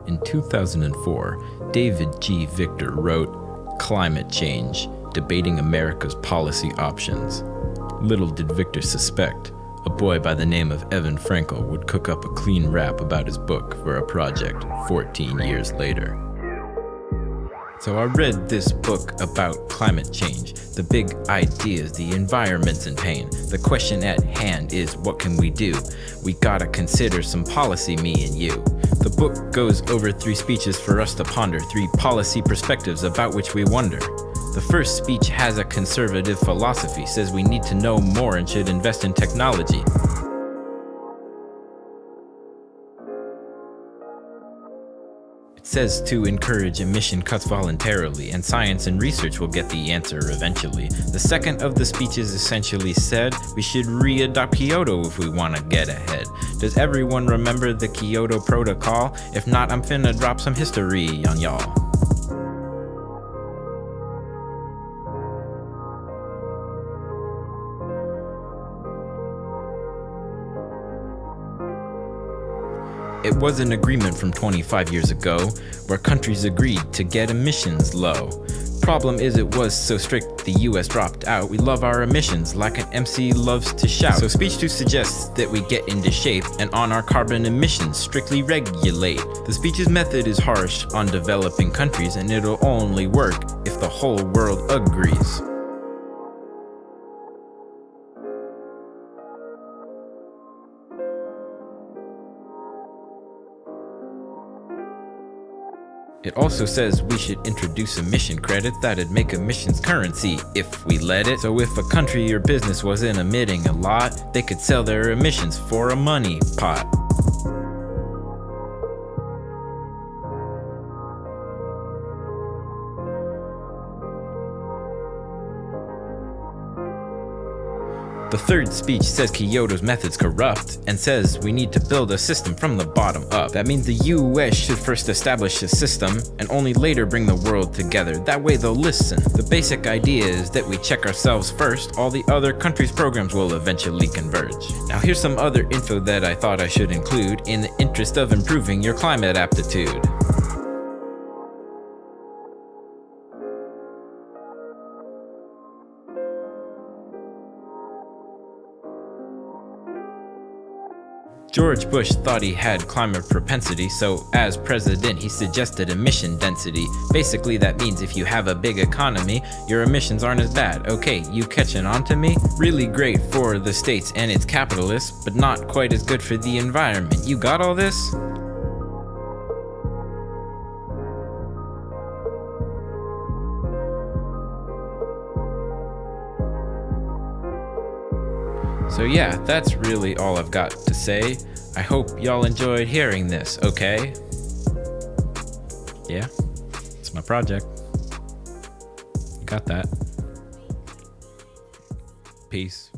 In 2004, David G. Victor wrote Climate Change, Debating America's Policy Options. Little did Victor suspect, a boy by the name of Evan Frankel would cook up a clean rap about his book for a project 14 years later. So I read this book about climate change, the big ideas, the environment's in pain. The question at hand is, what can we do? We gotta consider some policy, me and you. The book goes over 3 speeches for us to ponder, 3 policy perspectives about which we wonder. The first speech has a conservative philosophy, says we need to know more and should invest in technology. It says to encourage emission cuts voluntarily, and science and research will get the answer eventually. The second of the speeches essentially said we should re-adopt Kyoto if we want to get ahead. Does everyone remember the Kyoto Protocol? If not, I'm finna drop some history on y'all. It was an agreement from 25 years ago, where countries agreed to get emissions low. Problem is it was so strict the US dropped out. We love our emissions like an MC loves to shout. So speech 2 suggests that we get into shape and on our carbon emissions strictly regulate. The speech's method is harsh on developing countries, and it'll only work if the whole world agrees. It also says we should introduce emission credits that'd make emissions currency if we let it. So if a country or business wasn't emitting a lot, they could sell their emissions for a money pot. The third speech says Kyoto's method's corrupt and says we need to build a system from the bottom up. That means the US should first establish a system and only later bring the world together. That way they'll listen. The basic idea is that we check ourselves first. All the other countries' programs will eventually converge. Now here's some other info that I thought I should include in the interest of improving your climate aptitude. George Bush thought he had climate propensity, so as president he suggested emission density. Basically that means if you have a big economy, your emissions aren't as bad. Okay, you catching on to me? Really great for the states and its capitalists, but not quite as good for the environment. You got all this? So yeah, that's really all I've got to say. I hope y'all enjoyed hearing this, okay? Yeah, it's my project. Got that. Peace.